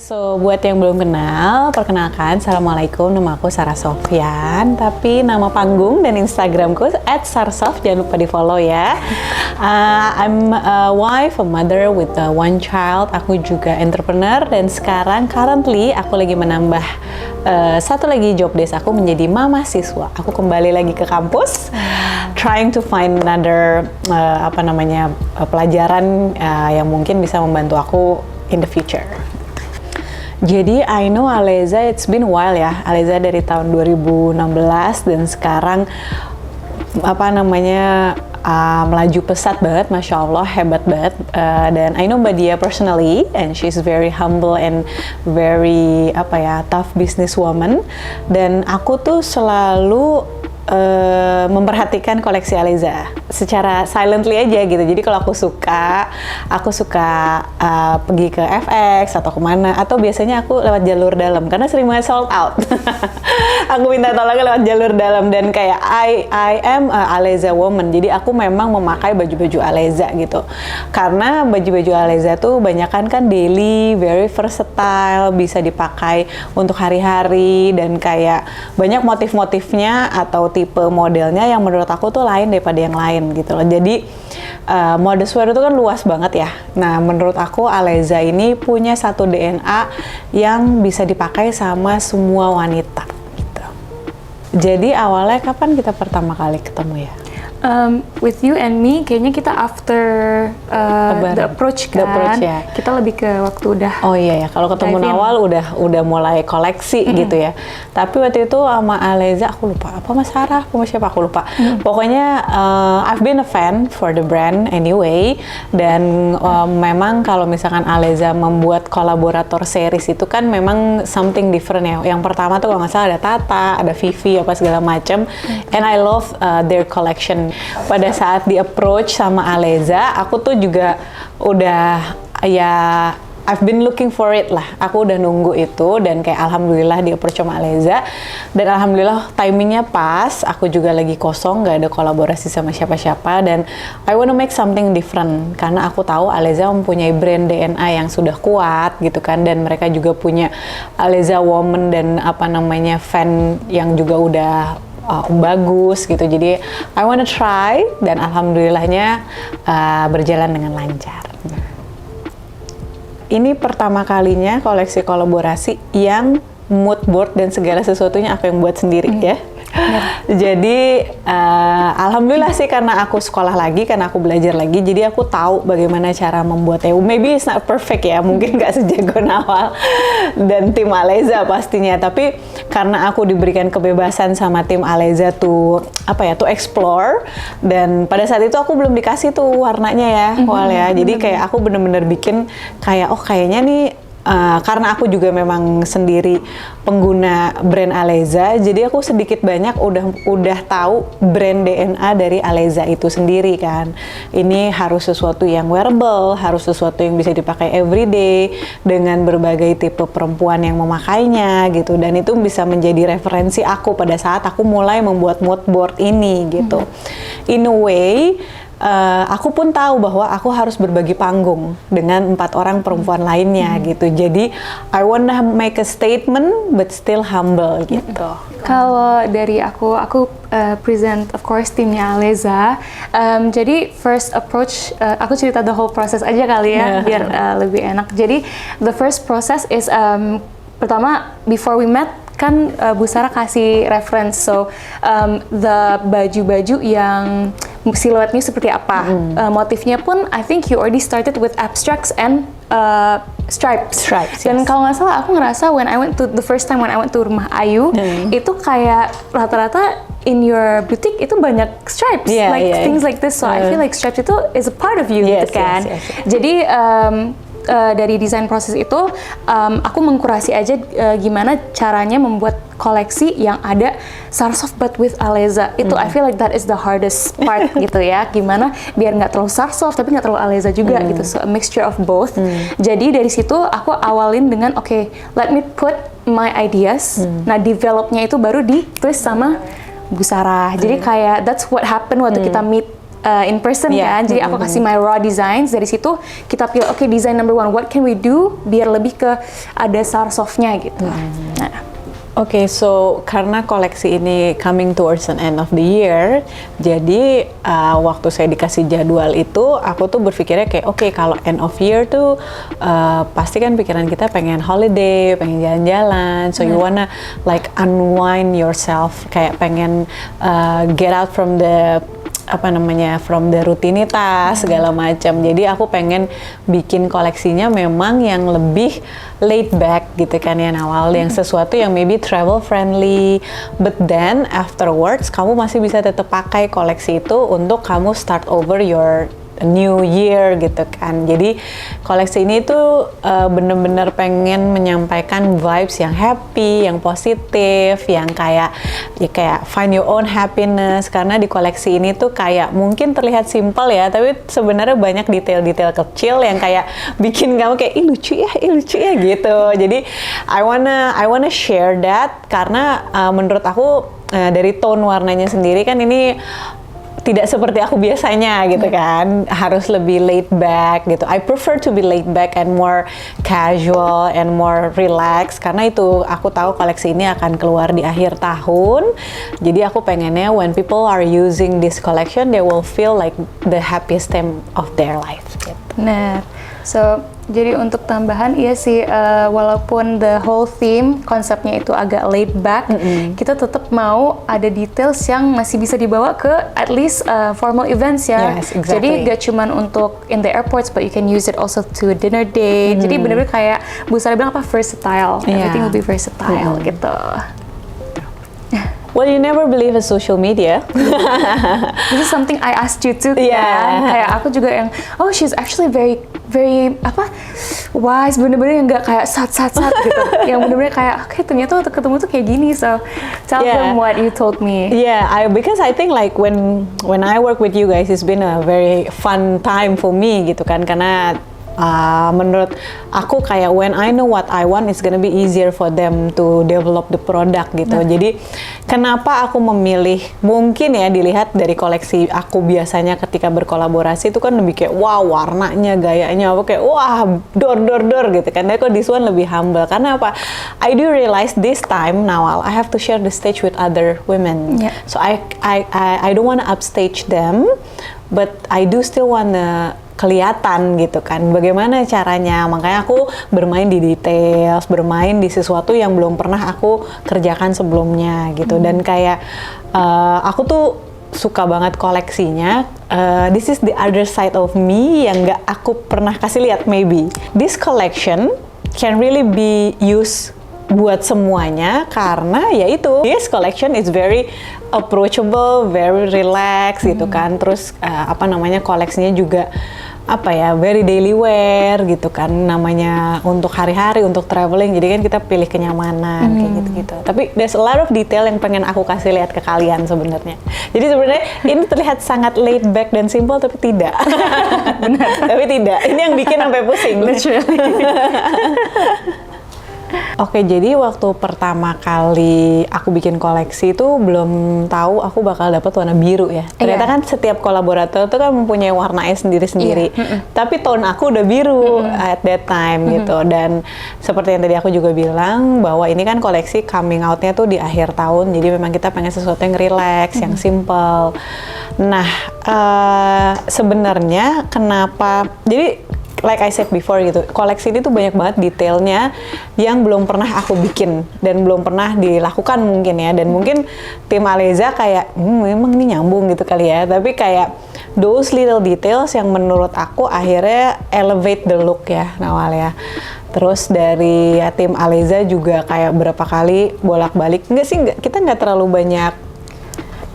So, buat yang belum kenal, perkenalkan, Assalamualaikum, nama aku Sarah Sofyan, tapi nama panggung dan Instagramku @sarsof, jangan lupa di follow ya. I'm a wife, a mother with one child, aku juga entrepreneur, dan sekarang currently aku lagi menambah satu lagi job desk aku menjadi mama siswa. Aku kembali lagi ke kampus, trying to find another pelajaran yang mungkin bisa membantu aku in the future. Jadi I know Aleza, it's been a while ya. Aleza dari tahun 2016 dan sekarang melaju pesat banget, masya Allah, hebat banget. Dan I know Mbak Dia personally, and she's very humble and very tough businesswoman. Dan aku tuh selalu memperhatikan koleksi Aleza secara silently aja gitu. Jadi kalau aku suka pergi ke FX atau kemana, atau biasanya aku lewat jalur dalam karena sering banget sold out. Aku minta tolongnya lewat jalur dalam, dan kayak I am a Aleza woman. Jadi aku memang memakai baju-baju Aleza gitu, karena baju-baju Aleza tuh banyakan kan daily, very versatile, bisa dipakai untuk hari-hari, dan kayak banyak motif-motifnya atau tipe modelnya yang menurut aku tuh lain daripada yang lain gitu loh. Jadi mode sweater itu kan luas banget ya. Nah, menurut aku Aleza ini punya satu DNA yang bisa dipakai sama semua wanita gitu. Jadi awalnya kapan kita pertama kali ketemu ya? With you and me, kayaknya kita after the approach kan. The approach, ya. Kita lebih ke waktu udah. Oh iya ya, kalau ketemu awal udah mulai koleksi gitu ya. Tapi waktu itu sama Aleza, aku lupa apa Mas Sarah, sama siapa aku lupa. Pokoknya I've been a fan for the brand anyway. Dan memang kalau misalkan Aleza membuat kolaborator series itu kan memang something different ya. Yang pertama tuh kalau nggak salah ada Tata, ada Vivi, apa segala macam. And I love their collection. Pada saat di approach sama Aleza, aku tuh juga udah I've been looking for it lah. Aku udah nunggu itu, dan kayak alhamdulillah di approach sama Aleza, dan alhamdulillah timingnya pas. Aku juga lagi kosong, nggak ada kolaborasi sama siapa-siapa, dan I wanna make something different karena aku tahu Aleza mempunyai brand DNA yang sudah kuat gitu kan, dan mereka juga punya Aleza Woman dan fan yang juga udah bagus gitu. Jadi I wanna try, dan alhamdulillahnya berjalan dengan lancar. Ini pertama kalinya koleksi kolaborasi yang mood board dan segala sesuatunya aku yang buat sendiri ya. Jadi alhamdulillah sih, karena aku sekolah lagi, karena aku belajar lagi, jadi aku tahu bagaimana cara membuatnya. Maybe it's not perfect ya, mungkin nggak sejago Nawal dan tim Aleza pastinya, tapi karena aku diberikan kebebasan sama tim Aleza tuh to explore, dan pada saat itu aku belum dikasih tuh warnanya ya, Wal ya. Jadi kayak aku bener-bener bikin kayak kayaknya nih. Karena aku juga memang sendiri pengguna brand Aleza, jadi aku sedikit banyak udah tahu brand DNA dari Aleza itu sendiri kan. Ini harus sesuatu yang wearable, harus sesuatu yang bisa dipakai everyday dengan berbagai tipe perempuan yang memakainya gitu, dan itu bisa menjadi referensi aku pada saat aku mulai membuat mood board ini gitu. In a way, aku pun tahu bahwa aku harus berbagi panggung dengan 4 orang perempuan lainnya gitu. Jadi I wanna make a statement but still humble gitu. Kalau dari aku present of course timnya Aleza. Jadi first approach, aku cerita the whole process aja kali ya, biar lebih enak. Jadi the first process is pertama, before we met kan Bu Sarah kasih reference, so the baju-baju yang siluetnya seperti apa, motifnya pun I think you already started with abstracts and stripes. Dan kalau nggak salah, aku ngerasa the first time when I went to rumah Ayu, itu kayak rata-rata in your boutique itu banyak stripes, things like this. So I feel like stripes itu is a part of you gitu kan. Jadi dari desain proses itu aku mengkurasi aja gimana caranya membuat koleksi yang ada Sarsof but with Aleza. Itu I feel like that is the hardest part gitu ya. Gimana biar nggak terlalu Sarsof tapi nggak terlalu Aleza juga gitu. So a mixture of both. Jadi dari situ aku awalin dengan let me put my ideas. Nah, developnya itu baru ditulis sama Bu Sarah. Jadi kayak that's what happened waktu kita meet in person Yeah. kan. Jadi aku kasih my raw designs, dari situ kita pilih oke design number one, what can we do biar lebih ke ada soft-nya gitu. Nah, Oke, so karena koleksi ini coming towards an end of the year, jadi waktu saya dikasih jadwal itu, aku tuh berpikirnya kayak oke, kalau end of year tuh pasti kan pikiran kita pengen holiday, pengen jalan-jalan, so you wanna like unwind yourself, kayak pengen get out from the from the rutinitas segala macam. Jadi aku pengen bikin koleksinya memang yang lebih laid back gitu kan ya Nawal, yang sesuatu yang maybe travel friendly, but then afterwards kamu masih bisa tetap pakai koleksi itu untuk kamu start over your new year gitu kan. Jadi koleksi ini tuh bener-bener pengen menyampaikan vibes yang happy, yang positif, yang kayak find your own happiness, karena di koleksi ini tuh kayak mungkin terlihat simple ya, tapi sebenarnya banyak detail-detail kecil yang kayak bikin kamu kayak ih lucu ya gitu. Jadi I wanna share that karena menurut aku dari tone warnanya sendiri kan ini tidak seperti aku biasanya gitu kan, harus lebih laid back gitu. I prefer to be laid back and more casual and more relaxed, karena itu aku tahu koleksi ini akan keluar di akhir tahun. Jadi aku pengennya when people are using this collection, they will feel like the happiest time of their life gitu. benar. So, jadi untuk tambahan, iya sih, walaupun the whole theme, konsepnya itu agak laid back, kita tetap mau ada details yang masih bisa dibawa ke at least formal events ya. Yes, exactly. Jadi gak cuman untuk in the airports, but you can use it also to a dinner date. Jadi bener-bener kayak Bu Sarah bilang apa, versatile. Everything will be versatile gitu. Well, you never believe in social media. This is something I asked you too. Yeah. Kan? Kayak aku juga yang, oh she's actually very wise, bener-bener yang nggak kayak sat gitu. Yang bener-bener kayak, oke, ternyata waktu ketemu tuh kayak gini. So tell them what you told me. Yeah, because I think like when I work with you guys, it's been a very fun time for me gitu kan, karena menurut aku kayak when I know what I want, it's gonna be easier for them to develop the product gitu. Jadi kenapa aku memilih, mungkin ya dilihat dari koleksi aku biasanya ketika berkolaborasi itu kan lebih kayak wow warnanya, gayanya, apa kayak wah dor gitu kan. Tapi kok this one lebih humble, karena apa? I do realize this time Nawal, I have to share the stage with other women. So I don't wanna upstage them, but I do still wanna kelihatan gitu kan, bagaimana caranya. Makanya aku bermain di details, bermain di sesuatu yang belum pernah aku kerjakan sebelumnya gitu. Dan kayak aku tuh suka banget koleksinya. This is the other side of me yang gak aku pernah kasih lihat. Maybe this collection can really be used buat semuanya, karena ya itu, this collection is very approachable, very relax gitu kan. Terus koleksinya juga very daily wear gitu kan, namanya untuk hari-hari, untuk traveling. Jadi kan kita pilih kenyamanan kayak gitu-gitu. Tapi there's a lot of detail yang pengen aku kasih lihat ke kalian sebenarnya. Jadi sebenarnya ini terlihat sangat laid back dan simple, tapi tidak. Benar. Tapi tidak. Ini yang bikin sampai pusing. Oke, jadi waktu pertama kali aku bikin koleksi itu belum tahu aku bakal dapat warna biru ya. Ternyata kan setiap kolaborator itu kan mempunyai warnanya sendiri-sendiri. Tapi tone aku udah biru at that time gitu. Dan seperti yang tadi aku juga bilang, bahwa ini kan koleksi coming out-nya tuh di akhir tahun. Jadi memang kita pengen sesuatu yang relax, yang simple. Nah, sebenarnya kenapa? Jadi like I said before gitu, koleksi ini tuh banyak banget detailnya yang belum pernah aku bikin dan belum pernah dilakukan mungkin ya. Dan mungkin tim Aleza kayak, memang ini nyambung gitu kali ya. Tapi kayak those little details yang menurut aku akhirnya elevate the look ya Nawal ya. Terus dari tim Aleza juga kayak berapa kali bolak-balik. Kita nggak terlalu banyak.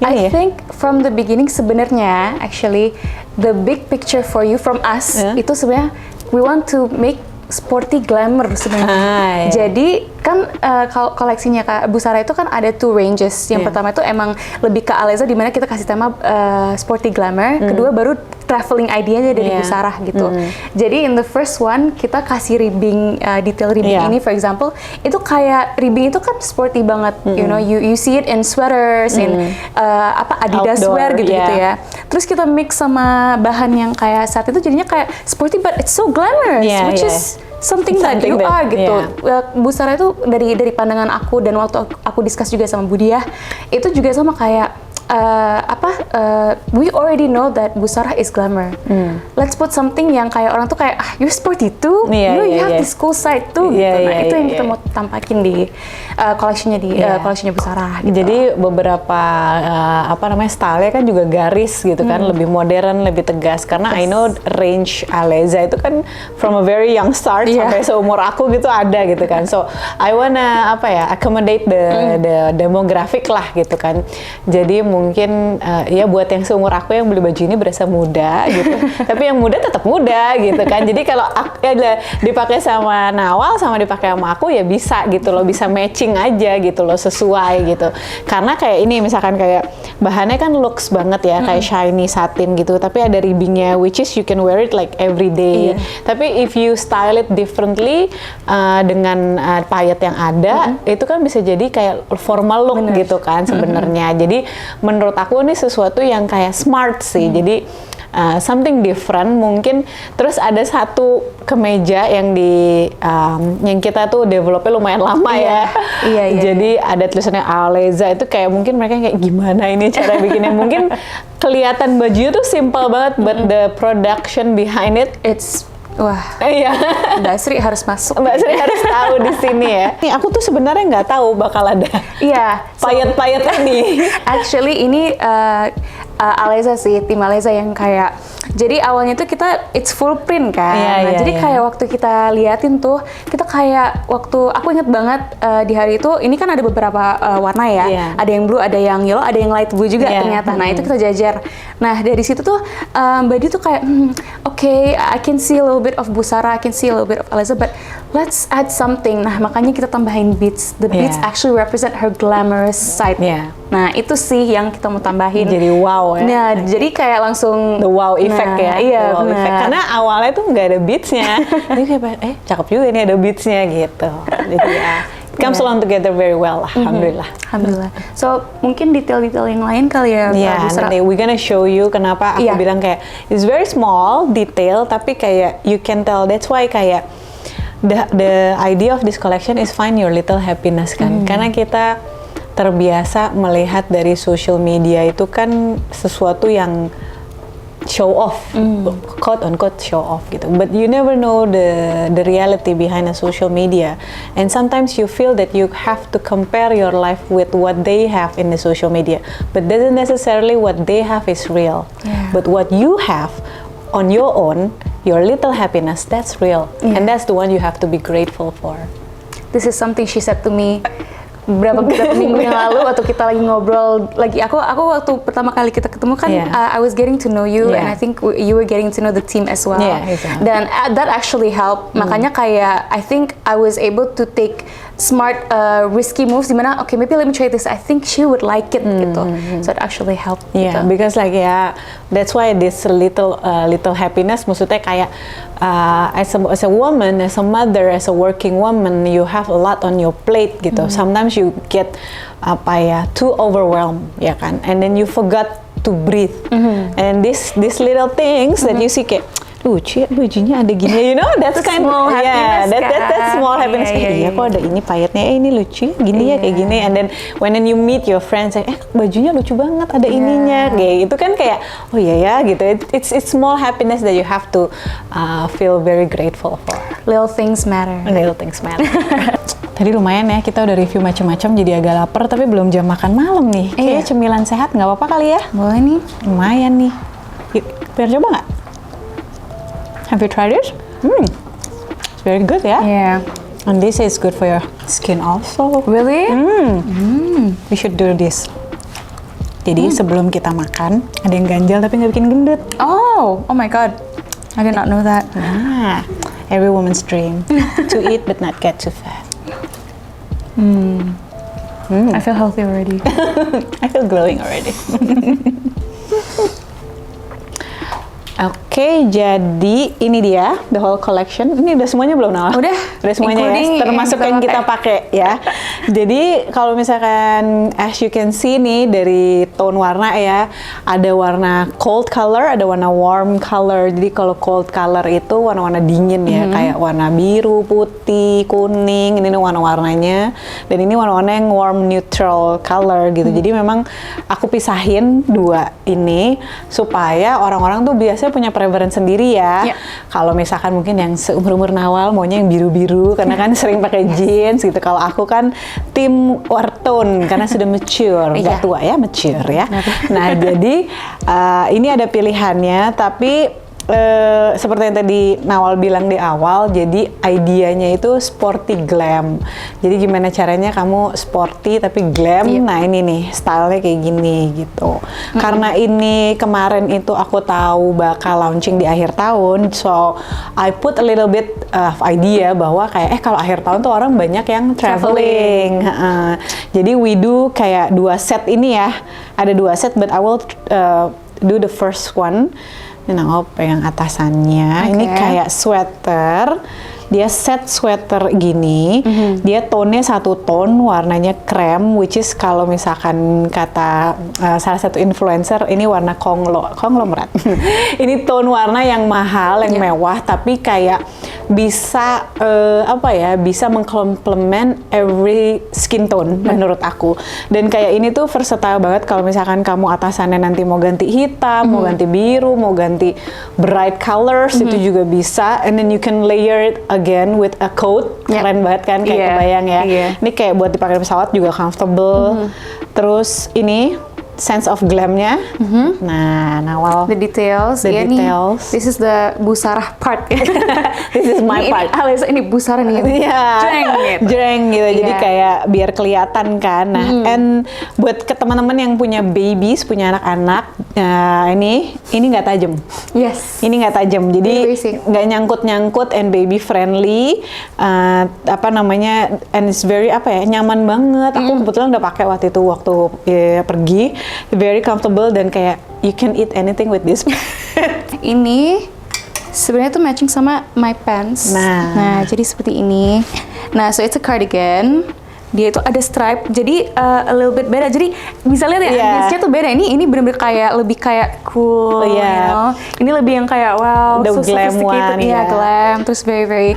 I think from the beginning sebenarnya actually the big picture for you from us itu sebenarnya we want to make sporty glamour sebenarnya. Jadi kan kalau koleksinya Kak Busara itu kan ada 2 ranges. Yang pertama itu emang lebih ke Aleza, di mana kita kasih tema sporty glamour. Kedua baru traveling idenya dari Busara gitu. Jadi in the first one kita kasih ribbing, detail ribbing ini for example, itu kayak ribbing itu kan sporty banget. You know, you see it in sweaters, in Adidas Outdoor, wear gitu-gitu ya. Terus kita mix sama bahan yang kayak saat itu jadinya kayak sporty but it's so glamorous, which is something that you are gitu. Busara itu dari pandangan aku dan waktu aku discuss juga sama Budiah, itu juga sama kayak we already know that Busara is glamour. Let's put something yang kayak orang tuh kayak you're sporty too, you have this cool side too. Nah itu yang kita mau tampakin di koleksinya koleksinya Busara. Gitu. Jadi beberapa style-nya kan juga garis gitu kan, lebih modern, lebih tegas. Karena I know range Aleza itu kan from a very young start sampai seumur aku gitu ada gitu kan. So I wanna accommodate the demographic lah gitu kan. Jadi mungkin ya buat yang seumur aku yang beli baju ini berasa muda gitu. Tapi yang muda tetap muda gitu kan. Jadi kalau dipakai sama Nawal sama dipakai sama aku ya bisa gitu loh, bisa matching aja gitu loh, sesuai gitu. Karena kayak ini misalkan kayak bahannya kan looks banget ya, kayak shiny satin gitu, tapi ada ribbingnya which is you can wear it like every day. Tapi if you style it differently dengan payet yang ada, itu kan bisa jadi kayak formal look gitu kan sebenarnya. Jadi menurut aku ini sesuatu yang kayak smart sih. Jadi something different mungkin. Terus ada satu kemeja yang yang kita tuh developnya lumayan lama ya. Jadi ada tulisannya Aleza, itu kayak mungkin mereka kayak gimana ini cara bikinnya. Mungkin kelihatan bajunya tuh simple banget, but the production behind it, it's Mbak Sri harus masuk. Mbak Sri harus tahu di sini ya. Nih aku tuh sebenarnya nggak tahu bakal ada payet-payet ini. Actually ini Aleza sih, tim Aleza yang kayak. Jadi awalnya tuh kita it's full print kan. Jadi kayak waktu kita liatin tuh, kita kayak waktu aku inget banget di hari itu, ini kan ada beberapa warna ya. Ada yang blue, ada yang yellow, ada yang light blue juga ternyata. Nah itu kita jajar. Nah dari situ tuh Mbak Di tuh kayak okay, I can see a little bit of Busara, I can see a little bit of Aleza, but let's add something. Nah makanya kita tambahin beads. The beads actually represent her glamorous side. Nah itu sih yang kita mau tambahin. Jadi wow ya. Nah jadi kayak langsung the wow effect ya. Iya wow effect. Karena awalnya tuh nggak ada beadsnya. Jadi kayak cakep juga nih ada beadsnya gitu. Jadi comes along together very well. Alhamdulillah. Alhamdulillah. So mungkin detail-detail yang lain kali ya. Nanti we gonna show you kenapa aku bilang kayak it's very small detail tapi kayak you can tell. That's why kayak the idea of this collection is find your little happiness kan. Karena kita terbiasa melihat dari social media itu kan sesuatu yang show off, quote unquote show off gitu. But you never know the reality behind a social media. And sometimes you feel that you have to compare your life with what they have in the social media. But doesn't necessarily what they have is real. But what you have on your own, your little happiness, that's real. And that's the one you have to be grateful for. This is something she said to me beberapa minggu yang lalu waktu kita lagi ngobrol lagi. Aku waktu pertama kali kita ketemu kan I was getting to know you and I think you were getting to know the team as well. Exactly. Dan that actually helped. Makanya kayak I think I was able to take smart risky moves dimana maybe let me try this. I think she would like it gitu. So it actually helped. Yeah, gitu. Because like that's why this little happiness maksudnya kayak as a woman, as a mother, as a working woman, you have a lot on your plate gitu. Sometimes you get too overwhelmed ya kan, and then you forgot to breathe. And these little things that you see kayak lucu ya bajunya ada gini, you know, that's kind of that small happiness. Iya kok ada ini payetnya, ini lucu gini ya kayak gini. And then when you meet your friends, bajunya lucu banget ada ininya, kayak itu kan kayak oh iya ya gitu. It's small happiness that you have to feel very grateful for. Little things matter. Little things matter. Tadi lumayan ya, kita udah review macam-macam jadi agak lapar, tapi belum jam makan malam nih. Kayaknya cemilan sehat nggak apa-apa kali ya? Boleh nih. Lumayan nih. Yuk, biar coba nggak? Have you tried it? It's very good ya. And this is good for your skin also. Really? We should do this. Jadi sebelum kita makan, ada yang ganjal tapi nggak bikin gendut. Oh my god. I did not know that. Every woman's dream to eat but not get too fat. I feel healthy already. I feel glowing already. Oke, jadi ini dia the whole collection. Ini udah semuanya belum, Nawal? Udah semuanya ya, termasuk yang kita pakai ya. Jadi kalau misalkan as you can see nih dari tone warna ya, ada warna cold color, ada warna warm color. Jadi kalau cold color itu warna-warna dingin ya, kayak warna biru, putih, kuning. Ini nih warna-warnanya. Dan ini warna-warna yang warm neutral color gitu. Jadi memang aku pisahin dua ini supaya orang-orang tuh biasanya punya preference sendiri ya. Kalau misalkan mungkin yang seumur-umur Nawal maunya yang biru-biru karena kan sering pakai jeans gitu. Kalau aku kan tim wartone karena sudah mature, nggak tua ya, mature ya. Nah jadi ini ada pilihannya, tapi seperti yang tadi Nawal bilang di awal, jadi idenya itu sporty glam. Jadi gimana caranya kamu sporty tapi glam? Nah ini nih stylenya kayak gini gitu. Karena ini kemarin itu aku tahu bakal launching di akhir tahun, so I put a little bit of idea bahwa kayak kalau akhir tahun tuh orang banyak yang traveling. Jadi we do kayak 2 set ini ya, ada 2 set, but I will do the first one. Ini Nawal pegang atasannya. Ini kayak sweater. Dia set sweater gini. Dia tone-nya satu tone, warnanya krem, which is kalau misalkan kata salah satu influencer, ini warna konglomerat. Ini tone warna yang mahal, yang mewah, tapi kayak bisa bisa mengkomplement every skin tone menurut aku. Dan kayak ini tuh versatile banget kalau misalkan kamu atasannya nanti mau ganti hitam, mau ganti biru, mau ganti bright colors, itu juga bisa. And then you can layer it again with a coat. Keren banget kan, kayak kebayang ya. Ini kayak buat dipakai pesawat juga comfortable. Terus ini sense of glamnya. Nah, Nawal. The details. The details. This is the busarah part. This is my part. Alias ini busarah nih. Jreng gitu. Jadi kayak biar kelihatan kan. Nah, and buat ke teman-teman yang punya babies, punya anak-anak, ini nggak tajam. Yes. Ini nggak tajam. Jadi nggak nyangkut-nyangkut and baby friendly. And it's very nyaman banget. Aku kebetulan udah pakai waktu pergi. Very comfortable dan kayak you can eat anything with this. Ini sebenarnya tuh matching sama my pants. Nah, jadi seperti ini. Nah, so it's a cardigan. Dia itu ada stripe, jadi a little bit beda. Jadi bisa lihat ya, jeansnya tuh beda. Ini bener-bener kayak lebih kayak cool, you know. Ini lebih yang kayak wow, the so glam sophisticated, one, glam. Terus very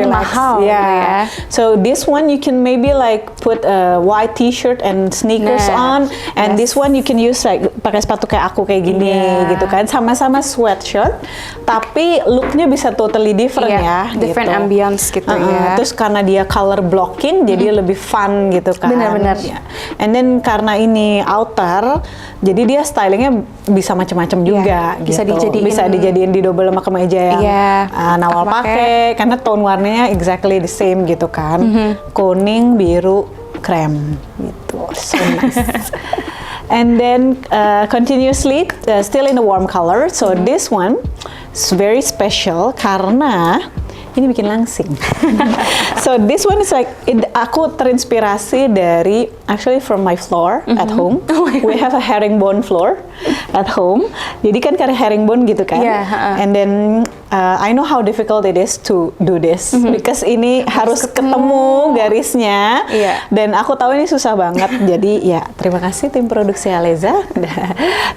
mahal ya. So this one you can maybe like put a white t-shirt and sneakers on, and this one you can use like pakai sepatu kayak aku kayak gini gitu kan, sama-sama sweatshirt, tapi looknya bisa totally different ya. Different gitu. ambience gitu ya. Terus karena dia color blocking, jadi lebih fun gitu kan. Benar-benar. And then karena ini outer, jadi dia stylingnya bisa macam-macam juga gitu. Bisa dijadiin di double sama kemeja yang Nawal pakai, karena tone warnanya exactly the same gitu kan. Kuning, biru, krem gitu. So nice. And then continuously still in the warm color. So this one is very special karena ini bikin langsing. So this one is like, aku terinspirasi dari actually from my floor at home. We have a herringbone floor at home. Jadi kan kayak herringbone gitu kan. And then I know how difficult it is to do this because ini harus ketemu garisnya. Dan aku tahu ini susah banget. Jadi ya terima kasih tim produksi Aleza.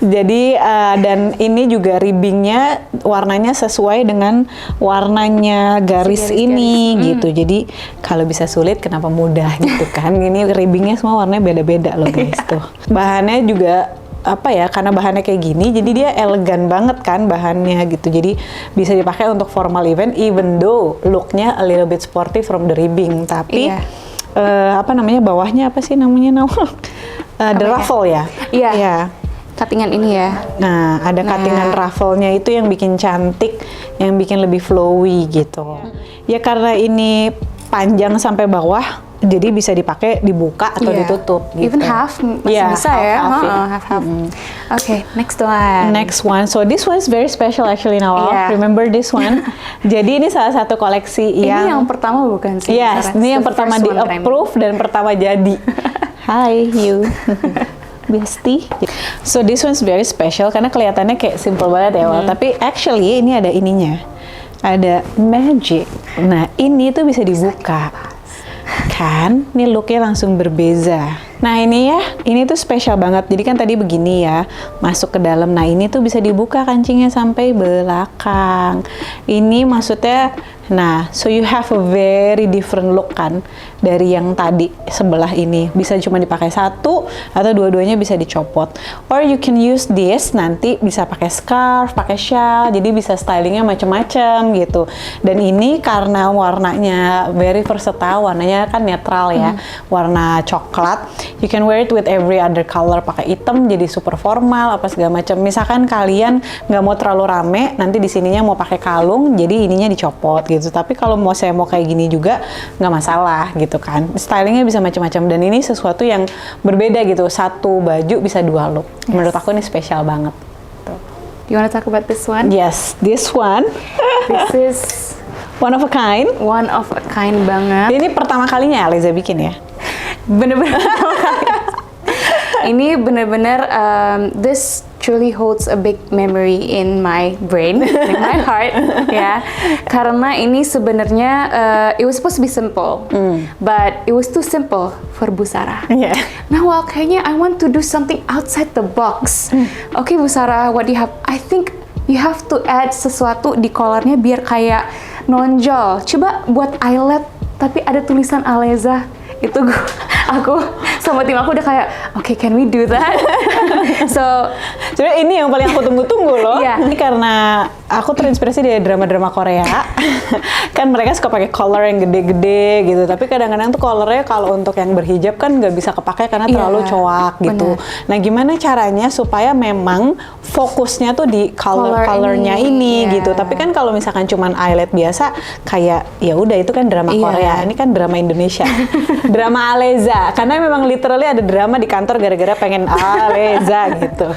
Jadi dan ini juga ribbingnya warnanya sesuai dengan warnanya garis ini gitu. Jadi kalau bisa sulit kenapa mudah gitu kan. Ini ribbingnya semua warnanya beda-beda loh guys tuh. Bahannya juga karena bahannya kayak gini, jadi dia elegan banget kan bahannya gitu. Jadi bisa dipakai untuk formal event, even though looknya a little bit sporty from the ribbing. Tapi bawahnya apa sih namanya Nawal? The ruffle ya? Iya. Cuttingan ini ya. Nah, ada cuttingan ruffle-nya itu yang bikin cantik, yang bikin lebih flowy gitu. Ya karena ini panjang sampai bawah, Jadi bisa dipakai dibuka atau ditutup gitu. Even half masih bisa ya. Half. Okay, next one. Next one. So this one is very special actually Nawal. Remember this one? Jadi ini salah satu koleksi Ini yang pertama bukan sih? Yes, ini yang pertama di-approve dan pertama jadi. Hi you. Bestie. So this one's very special karena kelihatannya kayak simple banget ya, Wal. Tapi actually ini ada ininya. Ada magic. Nah, ini tuh bisa dibuka. Kan, ini looknya langsung berbeza. Nah ini ya, ini tuh spesial banget. Jadi kan tadi begini ya, masuk ke dalam. Nah ini tuh bisa dibuka kancingnya sampai belakang. Ini maksudnya, nah so you have a very different look kan dari yang tadi sebelah ini. Bisa cuma dipakai satu atau dua-duanya bisa dicopot. Or you can use this nanti bisa pakai scarf, pakai shawl. Jadi bisa stylingnya macam-macam gitu. Dan ini karena warnanya very versatile, warnanya kan netral ya, warna coklat. You can wear it with every other color, pakai hitam jadi super formal apa segala macam. Misalkan kalian nggak mau terlalu rame, nanti di sininya mau pakai kalung, jadi ininya dicopot gitu. Tapi kalau saya mau kayak gini juga nggak masalah gitu kan. Stylingnya bisa macam-macam dan ini sesuatu yang berbeda gitu. Satu baju bisa dua look. Menurut aku ini spesial banget. Tuh. You wanna talk about this one? Yes, this one. This is one of a kind. One of a kind banget. Ini pertama kalinya Aleza bikin ya? Bener-bener ini bener-bener this truly holds a big memory in my brain, in my heart ya. Karena ini sebenarnya it was supposed to be simple, but it was too simple for Bu Sarah. Yeah. Nah, well kayaknya I want to do something outside the box. Okay, Bu Sarah, what do you have? I think you have to add sesuatu di collarnya biar kayak nonjol. Coba buat eyelet tapi ada tulisan Aleza. Itu aku sama tim aku udah kayak, okay, can we do that? So, sebenarnya ini yang paling aku tunggu-tunggu loh. Iya. Ini karena aku terinspirasi dari drama-drama Korea. Kan mereka suka pakai collar yang gede-gede gitu. Tapi kadang-kadang tuh collarnya kalau untuk yang berhijab kan nggak bisa kepakai karena terlalu coak gitu. Bener. Nah, gimana caranya supaya memang fokusnya tuh di colornya ini gitu. Tapi kan kalau misalkan cuman eyelet biasa, kayak ya udah itu kan drama Korea. Ini kan drama Indonesia. Drama Aleza, karena memang literally ada drama di kantor gara-gara pengen Aleza gitu.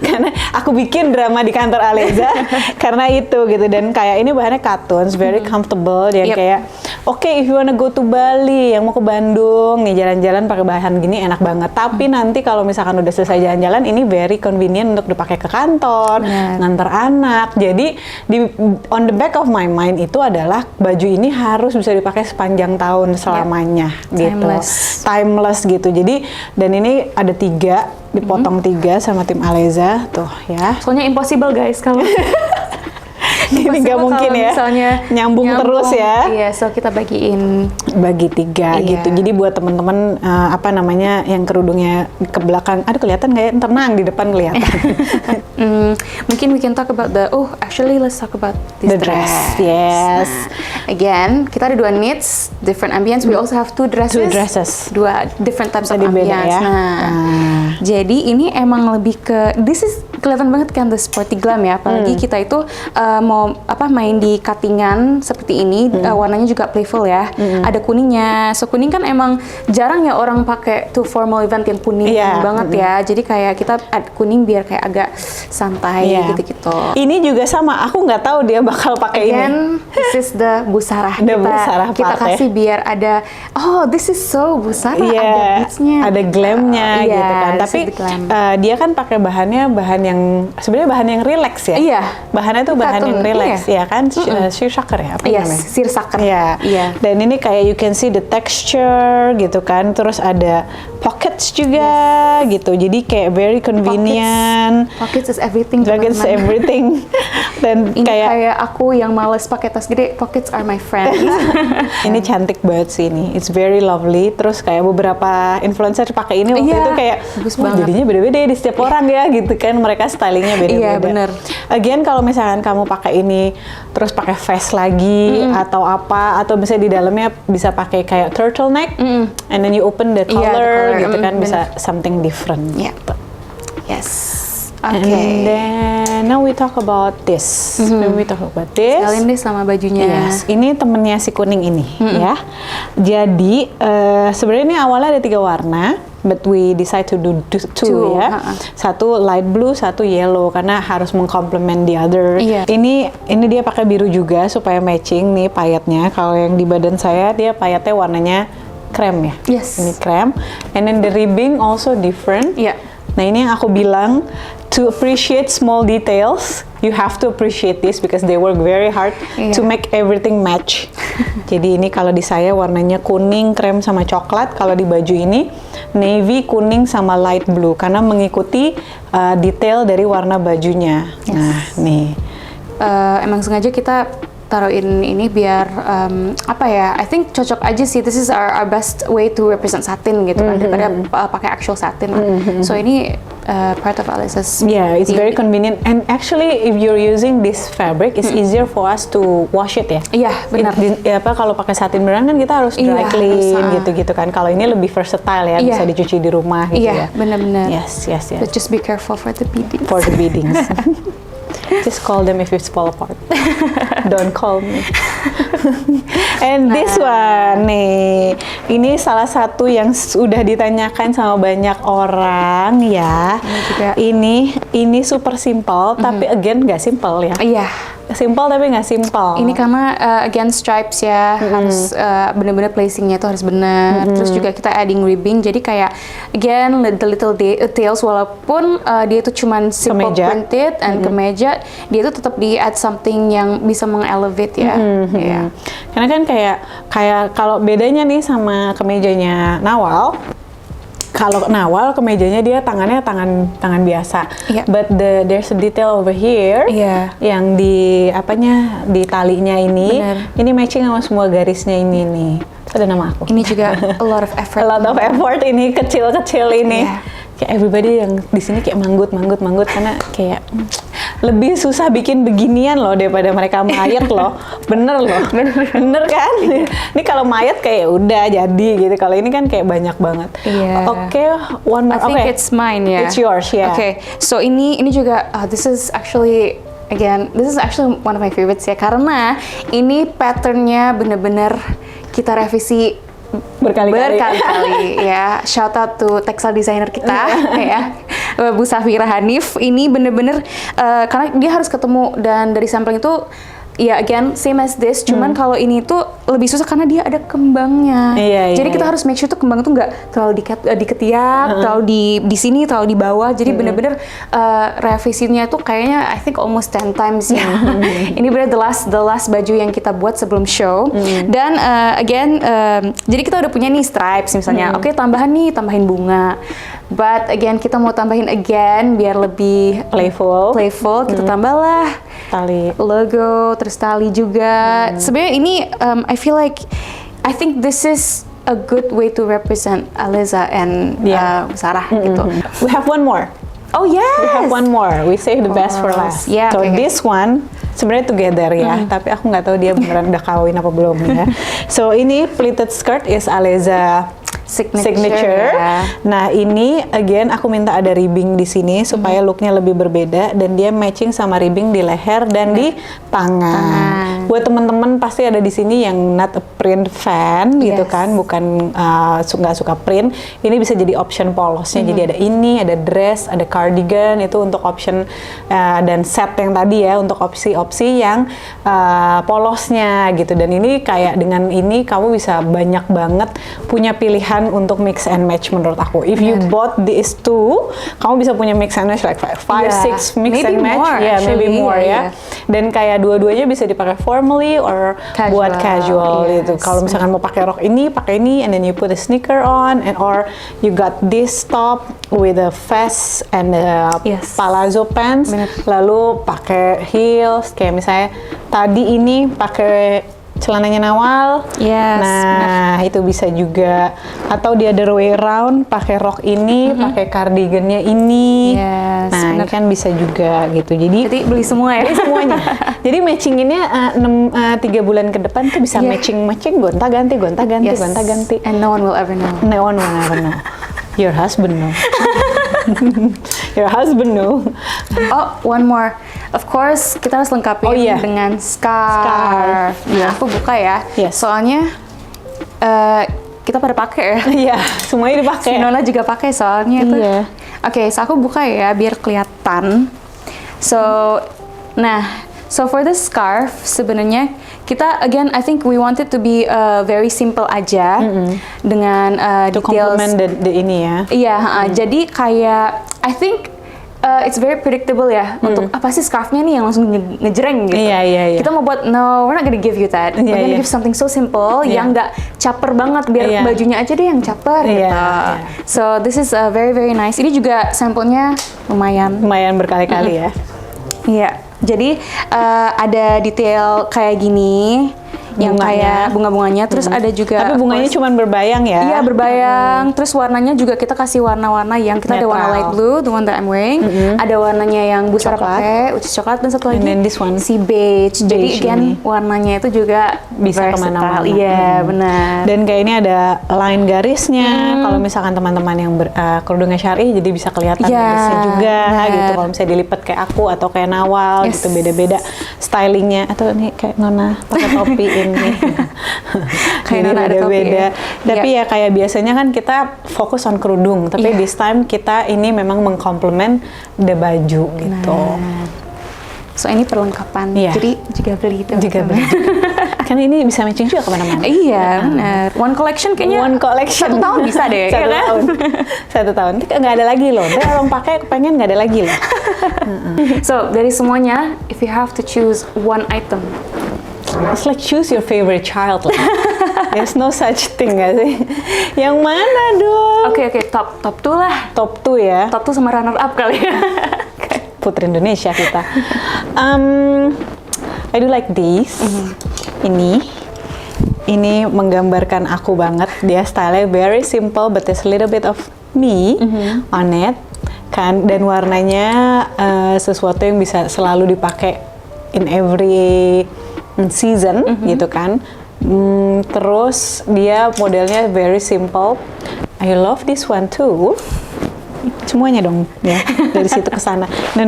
Karena aku bikin drama di kantor Aleza karena itu gitu. Dan kayak ini bahannya katun, very comfortable. Dan kayak okay, if you wanna go to Bali, yang mau ke Bandung nih jalan-jalan pakai bahan gini enak banget. Tapi nanti kalau misalkan udah selesai jalan-jalan, ini very convenient untuk dipakai ke kantor, nganter anak. Jadi on the back of my mind itu adalah baju ini harus bisa dipakai sepanjang tahun selamanya. Gitu. Timeless gitu. Jadi dan ini ada 3 dipotong 3 sama tim Aleza tuh ya. Soalnya impossible guys kalau ini nggak mungkin ya nyambung terus ya. Iya, so kita bagi 3 gitu. Jadi buat teman-teman apa namanya yang kerudungnya ke belakang, aduh kelihatan nggak ya? Tenang, di depan kelihatan. Mungkin we can talk about actually let's talk about this dress. Yes. Again, kita ada 2 knits, different ambience. We also have 2 dresses. 2 different types of ambience. Ya? Jadi ini emang lebih ke this is kelihatan banget kan the sporty glam ya. Apalagi kita itu mau main di cuttingan seperti ini, warnanya juga playful ya. Ada kuningnya. So kuning kan emang jarang ya orang pakai to formal event yang kuning banget ya. Jadi kayak kita add kuning biar kayak agak santai gitu-gitu. Ini juga sama, aku nggak tahu dia bakal pakai ini. This is the Bu Sarah. Kita kasih biar ada this is so Bu Sarah, ada beads-nya. Ada glamnya gitu kan. Tapi dia kan pakai bahan yang sebenarnya bahan yang relax ya. Iya. Bahannya tuh bahan yang relax ya kan. Seersucker ya apa namanya? Seersucker. Iya. Dan ini kayak you can see the texture gitu kan. Terus ada pockets juga gitu. Jadi kayak very convenient. Pockets is everything. Pockets is everything. Dan ini kayak aku yang males pakai tas gede, pockets are my friends. Ini cantik banget sih ini. It's very lovely. Terus kayak beberapa influencer pakai ini waktu itu kayak jadinya beda-beda di setiap orang ya gitu kan. Mereka stylingnya beda-beda. Iya bener. Again kalau misalkan kamu pakai ini terus pakai vest lagi atau apa, atau misalnya di dalamnya bisa pakai kayak turtleneck and then you open the collar gitu kan, bisa something different. Yes. And then And now we talk about this. We talk about this. Sekalian deh sama bajunya. Yes, ini temennya si kuning ini ya. Jadi sebenarnya ini awalnya ada 3 warna, but we decide to do two ya. Satu light blue, satu yellow karena harus mengcomplement the other. Iya. Ini dia pakai biru juga supaya matching nih payetnya. Kalau yang di badan saya dia payetnya warnanya krem ya. Yes. Ini krem. And then the ribbing also different. Iya. Nah ini yang aku bilang, to appreciate small details, you have to appreciate this because they work very hard to make everything match. Jadi ini kalau di saya warnanya kuning, krem sama coklat. Kalau di baju ini navy, kuning sama light blue karena mengikuti detail dari warna bajunya. Nah nih. Emang sengaja kita taruhin ini biar apa ya? I think cocok aja sih. This is our best way to represent satin gitu kan daripada pakai actual satin. So ini part of Aleza's. Yeah, it's very convenient. And actually, if you're using this fabric, it's easier for us to wash it ya. Iya, benar. Kalau pakai satin beneran kan kita harus dry clean gitu-gitu kan. Kalau ini lebih versatile ya, bisa dicuci di rumah gitu ya. Iya, benar-benar. Yes. But just be careful for the beadings. For the beadings. Just call them if it's fall apart. Don't call me. And this one nih, ini salah satu yang sudah ditanyakan sama banyak orang ya. Ini super simple, tapi again nggak simple ya. Iya. Simple tapi nggak simple. Ini karena again stripes ya, harus bener-bener placingnya itu harus benar. Terus juga kita adding ribbing, jadi kayak again the little details walaupun dia itu cuman simple printed and kemeja, dia itu tetap di add something yang bisa mengelevate ya. Karena kan kayak kalau bedanya nih sama kemejanya Nawal. Kalau Nawal kemejanya dia tangannya tangan biasa, but there's a detail over here yang di di talinya ini matching sama semua garisnya ini nih. Itu ada nama aku. Ini juga a lot of effort. A lot of effort ini kecil-kecil ini. Kayak everybody yang di sini kayak manggut karena kayak lebih susah bikin beginian loh daripada mereka mayat loh. Bener loh. Bener kan? Ini kalau mayat kayak udah jadi gitu. Kalau ini kan kayak banyak banget. Oke, one more. I think it's mine ya. It's yours ya. Oke, so ini juga this is actually one of my favorites ya karena ini patternnya bener-bener kita revisi berkali-kali ya. Shout out to textile designer kita ya, Bu Safira Hanif. Ini bener-bener karena dia harus ketemu dan dari sampling itu ya again same as this, cuman kalau ini tuh lebih susah karena dia ada kembangnya. Jadi kita harus make sure tuh kembang tuh nggak terlalu di ketiak, terlalu di sini, terlalu di bawah. Jadi bener-bener revisinya tuh kayaknya I think almost 10 times ya. Ini bener the last baju yang kita buat sebelum show. Dan again jadi kita udah punya nih stripes misalnya. Oke, tambahin bunga. But again kita mau tambahin again biar lebih playful. Kita tambahlah tali logo, terus tali juga. Sebenarnya ini I think this is a good way to represent Aleza and Sarah gitu. We have one more. Oh yes. We have one more. We save the best for last. Yeah, so this one sebenarnya together ya, tapi aku nggak tahu dia beneran udah kawin apa belum ya. So ini pleated skirt is Aleza signature. Nah ini again aku minta ada ribbing di sini supaya looknya lebih berbeda dan dia matching sama ribbing di leher dan di tangan. Buat teman-teman pasti ada di sini yang not a print fan gitu kan, bukan nggak suka print. Ini bisa jadi option polosnya. Jadi ada ini, ada dress, ada cardigan itu untuk option dan set yang tadi ya untuk opsi-opsi yang polosnya gitu. Dan ini kayak dengan ini kamu bisa banyak banget punya pilihan untuk mix and match menurut aku. If you bought these two, kamu bisa punya mix and match like 5, 6 mix and match. Maybe more ya. Dan kayak dua-duanya bisa dipakai formally or buat casual gitu. Kalau misalkan mau pakai rok ini, pakai ini, and then you put a sneaker on, and or you got this top with a vest and a palazzo pants, lalu pakai heels. Kayak misalnya tadi ini pakai celananya Nawal, nah itu bisa juga. Atau dia the way around, pakai rok ini, pakai cardigannya ini, nah ini kan bisa juga gitu. Jadi beli semua ya? Beli semuanya. Jadi matchinginnya 3 bulan ke depan tuh bisa matching gonta-ganti. And no one will ever know. No one will ever know. Your husband know. Your husband know. Oh, one more. of course kita harus lengkapin Oh, iya. dengan scarf. Scarf, Nah, iya. aku buka ya. Yes. Soalnya kita pada pakai ya. Iya, semuanya dipakai. Si Nona juga pakai soalnya itu. Iya. Oke, so aku buka ya biar kelihatan. So, so for the scarf sebenarnya kita again I think we want it to be very simple aja dengan To details. complement the ini ya. Iya, jadi kayak I think it's very predictable ya untuk apa sih scarfnya nih yang langsung ngejreng gitu. Iya. Kita mau buat no, we're not gonna give you that. We're gonna give something so simple yang nggak caper banget biar bajunya aja deh yang caper gitu. So this is very very nice. Ini juga sampelnya lumayan Berkali-kali ya. Iya. Jadi ada detail kayak gini yang kayak bunga-bunganya, terus ada juga Tapi bunganya cuma berbayang ya. iya berbayang, terus warnanya juga kita kasih warna-warna yang kita ada warna Netral. light blue, the one that I'm wearing, ada warnanya yang Bu Sarah Coklat. pakai, which is coklat, dan satu lagi And then this one. si beige. Jadi Beige again ini. warnanya itu juga Bisa versatile. kemana-mana. Iya benar. Dan kayak ini ada line garisnya. Kalau misalkan teman-teman yang kerudungnya syari, jadi bisa kelihatan Iya, garisnya juga benar. gitu. Kalau misalnya dilipat kayak aku atau kayak Nawal Yes. gitu, beda-beda stylingnya. Atau nih kayak Nona pakai topi ini. Kayak Jadi Nona ada topi beda-beda. ya. Tapi ya kayak biasanya kan kita fokus on kerudung. Tapi Iya. this time kita ini memang mengkomplement the baju gitu. Nah. So ini perlengkapan. Iya. Jadi juga beli itu. Juga beli. Karena ini bisa matching juga kemana-mana. Iya benar. One collection kayaknya. One collection. 1 tahun bisa deh. Satu ya kan? tahun. 1 tahun. Nggak ada lagi loh. Ntar orang pakai pengen nggak ada lagi loh. So dari semuanya, if you have to choose one item, It's like choose your favorite child lah. There's no such thing nggak sih? Yang mana dong? oke top 2 lah. Top 2 ya. Top 2 sama runner up kali ya. Putri Indonesia kita. I do like this. Ini menggambarkan aku banget. Dia style very simple but there's a little bit of me on it. Kan, dan warnanya sesuatu yang bisa selalu dipakai in every season gitu kan. Terus dia modelnya very simple. I love this one too. Semuanya dong ya, dari situ ke sana. No.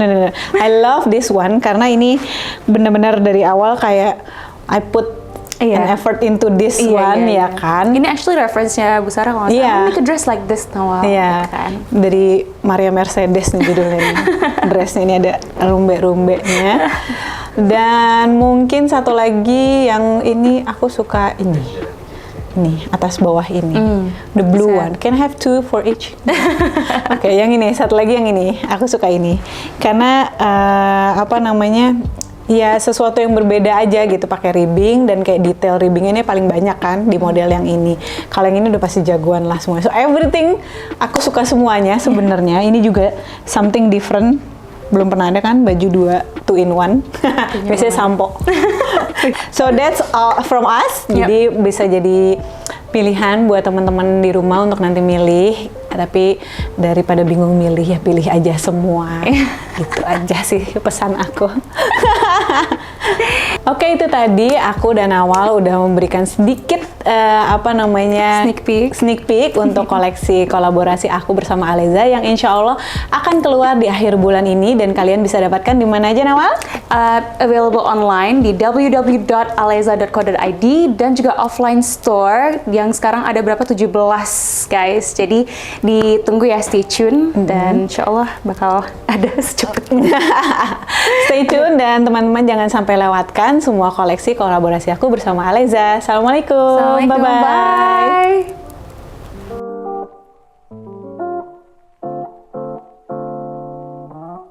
I love this one karena ini benar-benar dari awal kayak I put an effort into this one ya kan. Ini actually reference-nya Bu Sarah kalau nggak salah. Make a dress like this Nawal. Iya, Kan? dari Maria Mercedes nih judulnya. Dressnya ini ada rumbe-rumbenya. Dan mungkin satu lagi yang ini aku suka ini atas bawah ini, the blue one. Can I have 2 for each? Oke, yang ini satu lagi yang ini aku suka ini karena ya sesuatu yang berbeda aja gitu, pakai ribbing dan kayak detail ribbing ini paling banyak kan di model yang ini. Kalau yang ini udah pasti jagoan lah semua. So everything aku suka semuanya sebenarnya. Ini juga something different. Belum pernah ada kan baju 2 in 1. Biasanya sampo. So that's all from us. Jadi bisa jadi pilihan buat teman-teman di rumah untuk nanti milih. Tapi daripada bingung milih ya pilih aja semua. Gitu aja sih pesan aku. Oke, itu tadi aku dan Awal udah memberikan sedikit sneak peek untuk koleksi kolaborasi aku bersama Aleza yang insya Allah akan keluar di akhir bulan ini dan kalian bisa dapatkan di mana aja, Nawal? Available online di www.aleza.co.id dan juga offline store yang sekarang ada berapa 17 guys. Jadi ditunggu ya, stay tune dan insya Allah bakal ada secepatnya. Stay tune dan teman-teman jangan sampai lewatkan semua koleksi kolaborasi aku bersama Aleza. Assalamualaikum. Assalamualaikum, Bye-bye. bye.